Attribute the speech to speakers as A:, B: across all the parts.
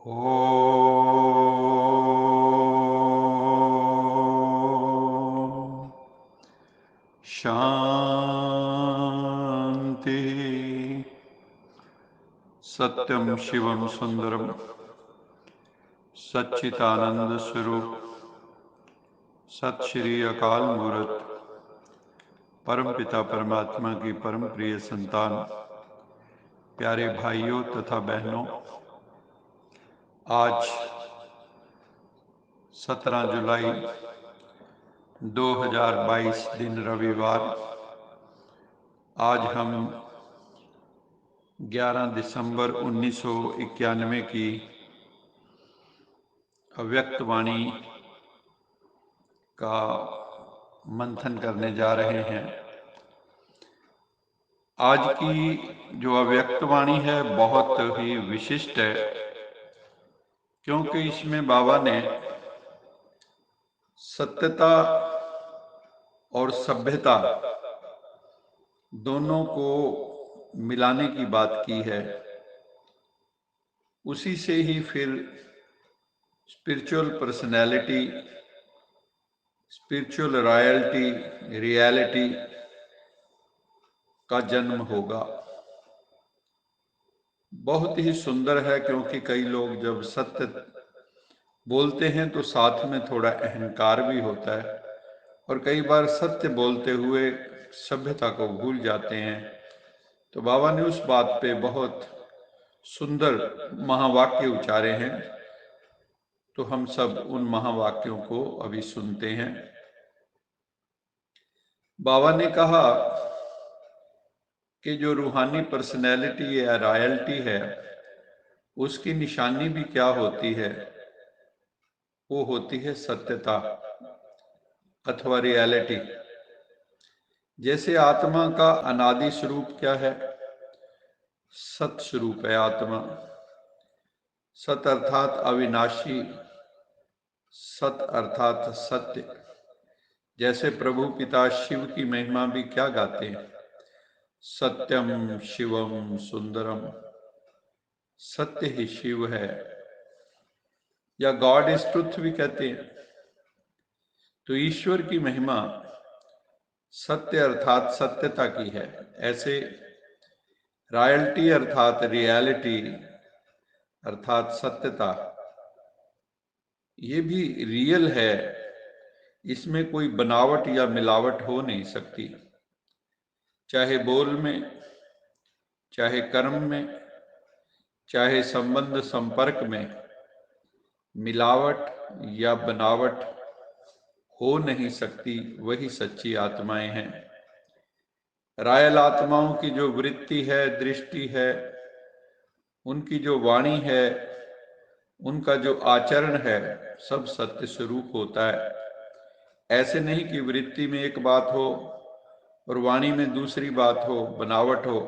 A: ॐ शांति। सत्यं शिवं सुंदरम सच्चिदानंद स्वरूप सत श्री अकाल मूर्त परम पिता परमात्मा की परम प्रिय संतान, प्यारे भाइयों तथा बहनों, आज 17 जुलाई 2022 दिन रविवार, आज हम 11 दिसंबर 1991 की अव्यक्त वाणी का मंथन करने जा रहे हैं। आज की जो अव्यक्त वाणी है बहुत ही विशिष्ट है, क्योंकि इसमें बाबा ने सत्यता और सभ्यता दोनों को मिलाने की बात की है। उसी से ही फिर spiritual personality, spiritual royalty, reality का जन्म होगा। बहुत ही सुंदर है, क्योंकि कई लोग जब सत्य बोलते हैं तो साथ में थोड़ा अहंकार भी होता है, और कई बार सत्य बोलते हुए सभ्यता को भूल जाते हैं। तो बाबा ने उस बात पे बहुत सुंदर महावाक्य उच्चारे हैं, तो हम सब उन महावाक्यों को अभी सुनते हैं। बाबा ने कहा कि जो रूहानी पर्सनैलिटी या रॉयल्टी है, उसकी निशानी भी क्या होती है? वो होती है सत्यता अथवा रियलिटी। जैसे आत्मा का अनादि स्वरूप क्या है? सत स्वरूप है आत्मा। सत अर्थात अविनाशी, सत अर्थात सत्य। जैसे प्रभु पिता शिव की महिमा भी क्या गाते हैं? सत्यम शिवम सुंदरम। सत्य ही शिव है, या गॉड इज ट्रुथ भी कहते हैं। तो ईश्वर की महिमा सत्य अर्थात सत्यता की है। ऐसे रॉयल्टी अर्थात रियलिटी अर्थात सत्यता, ये भी रियल है। इसमें कोई बनावट या मिलावट हो नहीं सकती, चाहे बोल में, चाहे कर्म में, चाहे संबंध संपर्क में। मिलावट या बनावट हो नहीं सकती, वही सच्ची आत्माएं हैं। रायल आत्माओं की जो वृत्ति है, दृष्टि है, उनकी जो वाणी है, उनका जो आचरण है, सब सत्य स्वरूप होता है। ऐसे नहीं कि वृत्ति में एक बात हो और वाणी में दूसरी बात हो, बनावट हो।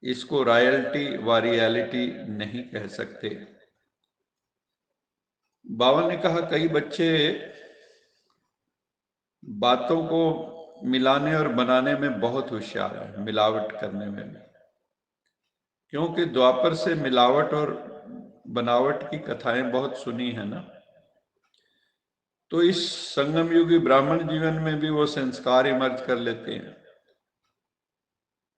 A: इसको रॉयल्टी व रियलिटी नहीं कह सकते। बाबा ने कहा कई बच्चे बातों को मिलाने और बनाने में बहुत होशियार है, मिलावट करने में भी। क्योंकि द्वापर से मिलावट और बनावट की कथाएं बहुत सुनी है ना। तो इस संगम युगी ब्राह्मण जीवन में भी वो संस्कार इमर्ज कर लेते हैं,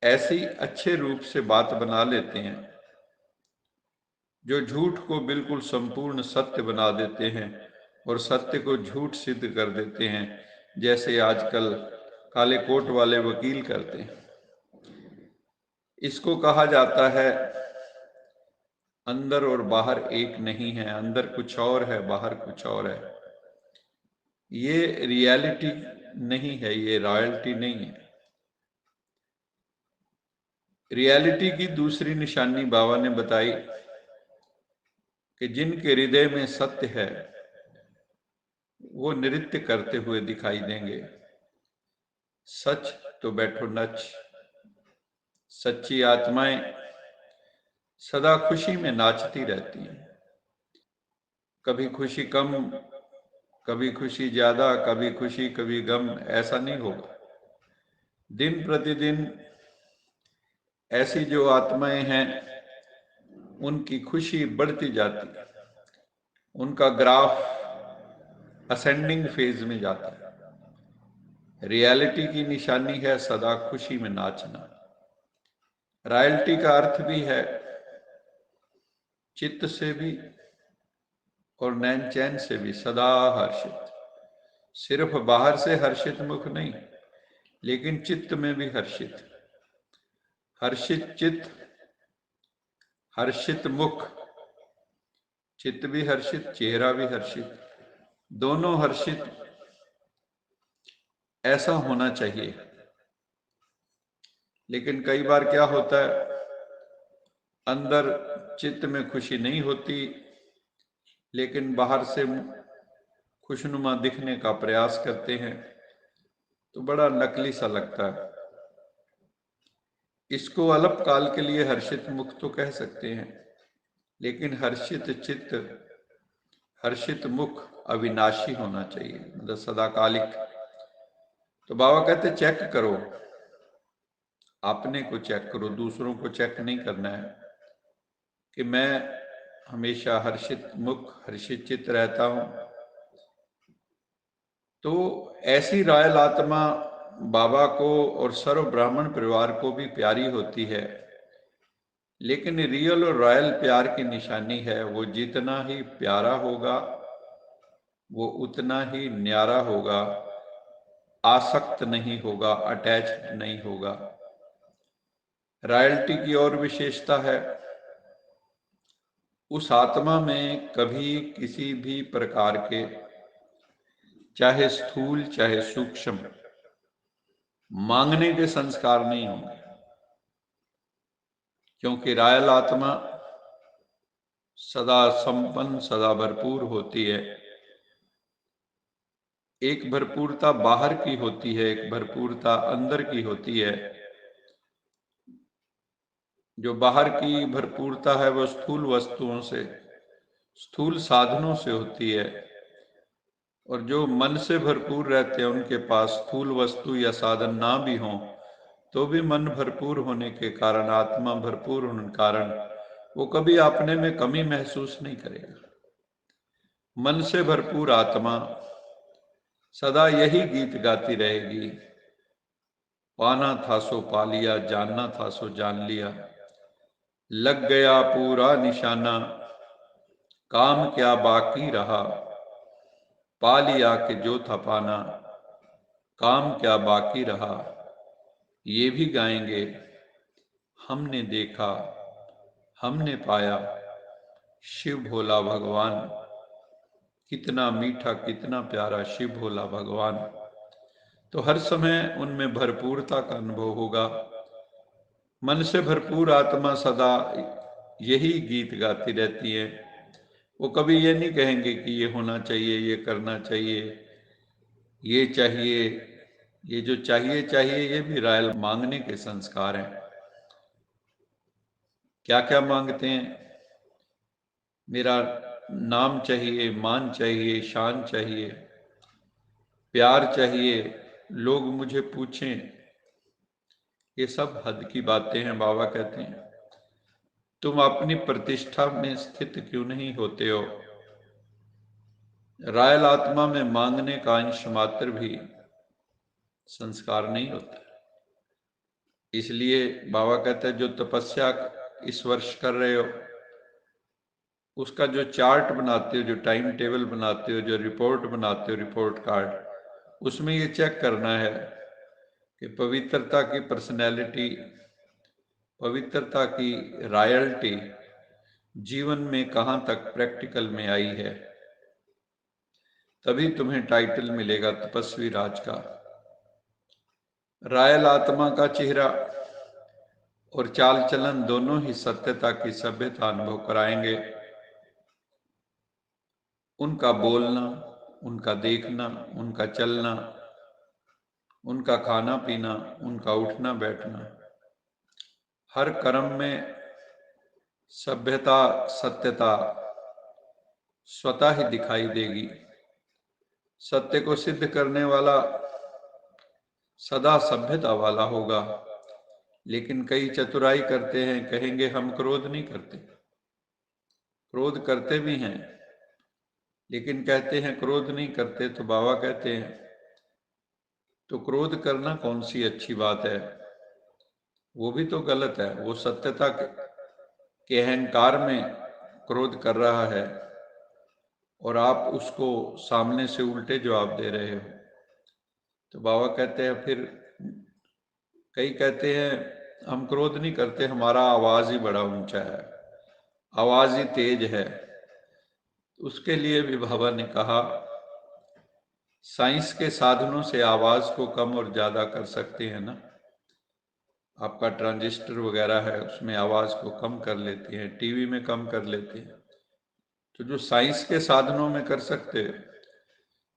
A: ऐसी अच्छे रूप से बात बना लेते हैं, जो झूठ को बिल्कुल संपूर्ण सत्य बना देते हैं और सत्य को झूठ सिद्ध कर देते हैं, जैसे आजकल काले कोट वाले वकील करते हैं। इसको कहा जाता है अंदर और बाहर एक नहीं है, अंदर कुछ और है, बाहर कुछ और है। ये रियलिटी नहीं है, ये रॉयल्टी नहीं है। रियलिटी की दूसरी निशानी बाबा ने बताई कि जिनके हृदय में सत्य है वो नृत्य करते हुए दिखाई देंगे। सच तो बैठो नच। सच्ची आत्माएं सदा खुशी में नाचती रहती हैं। कभी खुशी कम, कभी खुशी ज्यादा, कभी खुशी कभी गम, ऐसा नहीं होगा। दिन प्रतिदिन ऐसी जो आत्माएं हैं उनकी खुशी बढ़ती जाती है, उनका ग्राफ असेंडिंग फेज में जाता है। रियलिटी की निशानी है सदा खुशी में नाचना। रॉयल्टी का अर्थ भी है चित्त से भी और नैन चैन से भी सदा हर्षित। सिर्फ बाहर से हर्षित मुख नहीं, लेकिन चित्त में भी हर्षित। हर्षित चित्त, हर्षित मुख, चित्त भी हर्षित, चेहरा भी हर्षित, दोनों हर्षित, ऐसा होना चाहिए। लेकिन कई बार क्या होता है, अंदर चित्त में खुशी नहीं होती, लेकिन बाहर से खुशनुमा दिखने का प्रयास करते हैं, तो बड़ा नकली सा लगता है। इसको अल्पकाल के लिए हर्षित मुख तो कह सकते हैं, लेकिन हर्षित चित्त, हर्षित मुख अविनाशी होना चाहिए, मतलब सदाकालिक। तो बाबा कहते चेक करो, अपने को चेक करो, दूसरों को चेक नहीं करना है कि मैं हमेशा हर्षित मुख हर्षित चित्त रहता हूं। तो ऐसी रॉयल आत्मा बाबा को और सर्व ब्राह्मण परिवार को भी प्यारी होती है। लेकिन रियल और रॉयल प्यार की निशानी है, वो जितना ही प्यारा होगा वो उतना ही न्यारा होगा, आसक्त नहीं होगा, अटैच्ड नहीं होगा। रॉयल्टी की और विशेषता है, उस आत्मा में कभी किसी भी प्रकार के, चाहे स्थूल चाहे सूक्ष्म, मांगने के संस्कार नहीं होंगे, क्योंकि रॉयल आत्मा सदा संपन्न, सदा भरपूर होती है। एक भरपूरता बाहर की होती है, एक भरपूरता अंदर की होती है। जो बाहर की भरपूरता है वो स्थूल वस्तुओं से, स्थूल साधनों से होती है, और जो मन से भरपूर रहते हैं उनके पास स्थूल वस्तु या साधन ना भी हों तो भी मन भरपूर होने के कारण, आत्मा भरपूर होने के कारण वो कभी अपने में कमी महसूस नहीं करेगा। मन से भरपूर आत्मा सदा यही गीत गाती रहेगी, पाना था सो पा लिया, जानना था सो जान लिया, लग गया पूरा निशाना, काम क्या बाकी रहा, पा लिया कि जो था पाना, काम क्या बाकी रहा। ये भी गाएंगे, हमने देखा हमने पाया, शिव भोला भगवान, कितना मीठा कितना प्यारा शिव भोला भगवान। तो हर समय उनमें भरपूरता का अनुभव होगा। मन से भरपूर आत्मा सदा यही गीत गाती रहती है। वो कभी ये नहीं कहेंगे कि ये होना चाहिए, ये करना चाहिए, ये चाहिए। ये जो चाहिए चाहिए ये भी रॉयल मांगने के संस्कार हैं। क्या क्या मांगते हैं? मेरा नाम चाहिए, मान चाहिए, शान चाहिए, प्यार चाहिए, लोग मुझे पूछें। ये सब हद की बातें हैं। बाबा कहते हैं तुम अपनी प्रतिष्ठा में स्थित क्यों नहीं होते हो? रॉयल आत्मा में मांगने का अंश मात्र भी संस्कार नहीं होता। इसलिए बाबा कहते हैं जो तपस्या इस वर्ष कर रहे हो उसका जो चार्ट बनाते हो, जो टाइम टेबल बनाते हो, जो रिपोर्ट बनाते हो, रिपोर्ट कार्ड, उसमें ये चेक करना है कि पवित्रता की पर्सनैलिटी, पवित्रता की रॉयल्टी जीवन में कहाँ तक प्रैक्टिकल में आई है। तभी तुम्हें टाइटल मिलेगा तपस्वी राज का। रॉयल आत्मा का चेहरा और चाल चलन दोनों ही सत्यता की सभ्यता अनुभव कराएंगे। उनका बोलना, उनका देखना, उनका चलना, उनका खाना पीना, उनका उठना बैठना, हर कर्म में सभ्यता, सत्यता स्वतः ही दिखाई देगी। सत्य को सिद्ध करने वाला सदा सभ्यता वाला होगा। लेकिन कई चतुराई करते हैं, कहेंगे हम क्रोध नहीं करते, क्रोध करते भी हैं, लेकिन कहते हैं क्रोध नहीं करते, तो बाबा कहते हैं तो क्रोध करना कौन सी अच्छी बात है? वो भी तो गलत है। वो सत्यता के अहंकार में क्रोध कर रहा है और आप उसको सामने से उल्टे जवाब दे रहे हो। तो बाबा कहते हैं फिर कई कहते हैं हम क्रोध नहीं करते, हमारा आवाज ही बड़ा ऊंचा है, आवाज ही तेज है। उसके लिए भी बाबा ने कहा साइंस के साधनों से आवाज को कम और ज्यादा कर सकते हैं ना। आपका ट्रांजिस्टर वगैरह है, उसमें आवाज को कम कर लेते हैं, टीवी में कम कर लेते हैं। तो जो साइंस के साधनों में कर सकते हैं,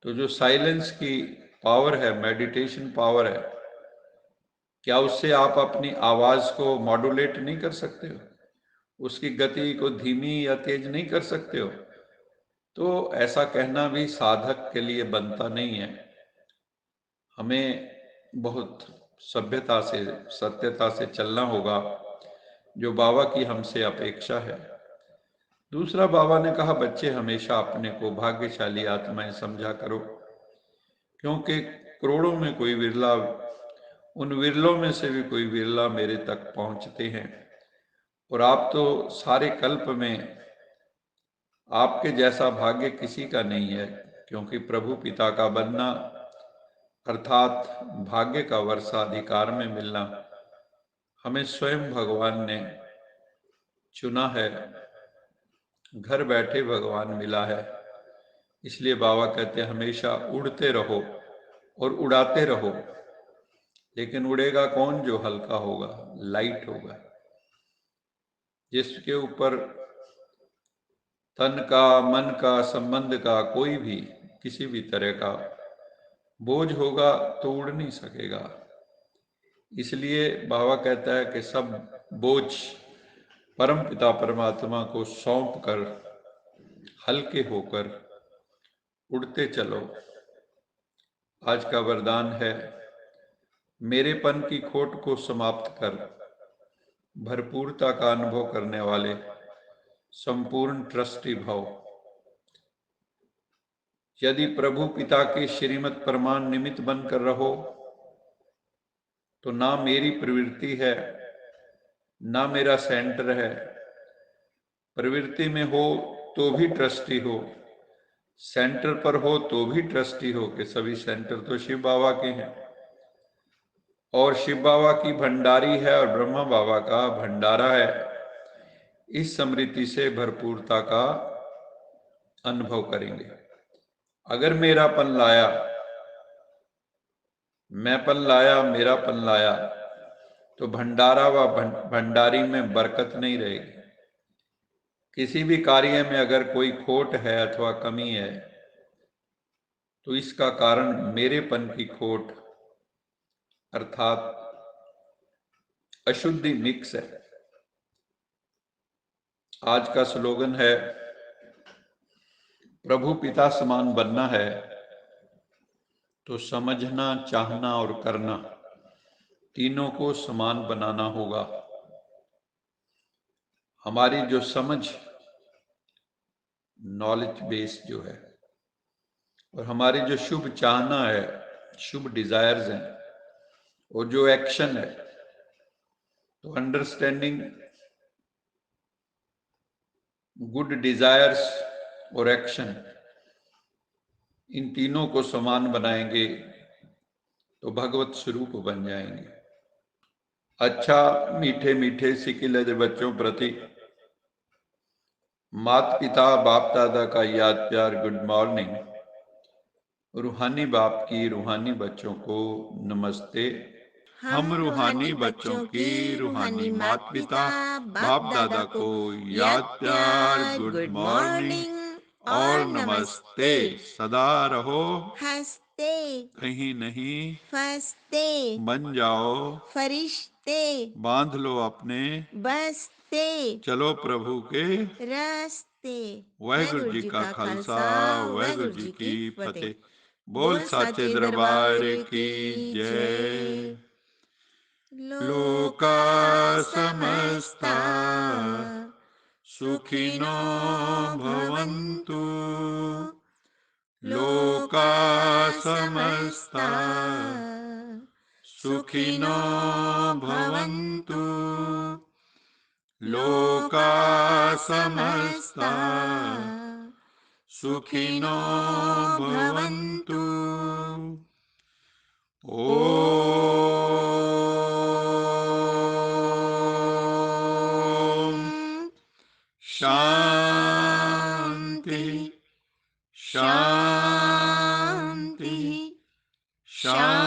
A: तो जो साइलेंस की पावर है, मेडिटेशन पावर है, क्या उससे आप अपनी आवाज को मॉड्यूलेट नहीं कर सकते हो? उसकी गति को धीमी या तेज नहीं कर सकते हो? तो ऐसा कहना भी साधक के लिए बनता नहीं है। हमें बहुत सभ्यता से, सत्यता से चलना होगा, जो बाबा की हमसे अपेक्षा है। दूसरा, बाबा ने कहा बच्चे हमेशा अपने को भाग्यशाली आत्माएं समझा करो, क्योंकि करोड़ों में कोई विरला, उन विरलों में से भी कोई विरला मेरे तक पहुंचते हैं। और आप तो सारे कल्प में आपके जैसा भाग्य किसी का नहीं है, क्योंकि प्रभु पिता का बनना अर्थात भाग्य का वर्षाधिकार में मिलना हमें स्वयं भगवान ने चुना है। घर बैठे भगवान मिला है। इसलिए बाबा कहते हैं हमेशा उड़ते रहो और उड़ाते रहो। लेकिन उड़ेगा कौन? जो हल्का होगा, लाइट होगा, जिसके ऊपर तन का, मन का, संबंध का कोई भी किसी भी तरह का बोझ होगा तो उड़ नहीं सकेगा। इसलिए बाबा कहता है कि सब बोझ परम पिता परमात्मा को सौंप कर हल्के होकर उड़ते चलो। आज का वरदान है मेरेपन की खोट को समाप्त कर भरपूरता का अनुभव करने वाले संपूर्ण ट्रस्टी भव। यदि प्रभु पिता के श्रीमत परमान निमित्त बनकर रहो, तो ना मेरी प्रवृत्ति है, ना मेरा सेंटर है। प्रवृत्ति में हो तो भी ट्रस्टी हो, सेंटर पर हो तो भी ट्रस्टी हो, कि सभी सेंटर तो शिव बाबा के हैं। और शिव बाबा की भंडारी है और ब्रह्मा बाबा का भंडारा है। इस समृद्धि से भरपूरता का अनुभव करेंगे। अगर मेरापन लाया, मैंपन लाया, मेरापन लाया, तो भंडारा व भंडारी में बरकत नहीं रहेगी। किसी भी कार्य में अगर कोई खोट है अथवा कमी है, तो इसका कारण मेरेपन की खोट अर्थात अशुद्धि मिक्स है। आज का स्लोगन है प्रभु पिता समान बनना है तो समझना, चाहना और करना तीनों को समान बनाना होगा। हमारी जो समझ, नॉलेज बेस जो है, और हमारी जो शुभ चाहना है, शुभ डिजायर्स हैं, और जो एक्शन है, तो अंडरस्टैंडिंग, गुड डिजायर्स और एक्शन, इन तीनों को समान बनाएंगे तो भगवत स्वरूप बन जाएंगे। अच्छा, मीठे मीठे सिकिलज बच्चों प्रति माता पिता बाप दादा का याद प्यार गुड मॉर्निंग। रूहानी बाप की रूहानी बच्चों को नमस्ते। हम रूहानी बच्चों की रूहानी माता पिता बाप दादा को याद प्यार गुड मॉर्निंग और नमस्ते। सदा रहो
B: हंसते,
A: कहीं नहीं
B: फंसते,
A: बन जाओ
B: फरिश्ते,
A: बांध लो अपने
B: बसते,
A: चलो प्रभु के
B: रस्ते।
A: वाहिगुरु जी का खालसा, वाहिगुरु जी की फतेह। बोल साचे दरबार की जय। लोका समस्ता सुखिनो भवन्तु लोकाः समस्ताः सुखिनो भवन्तु लोकाः समस्ताः सुखिनो भवन्तु। ओम शांति शांति शांति।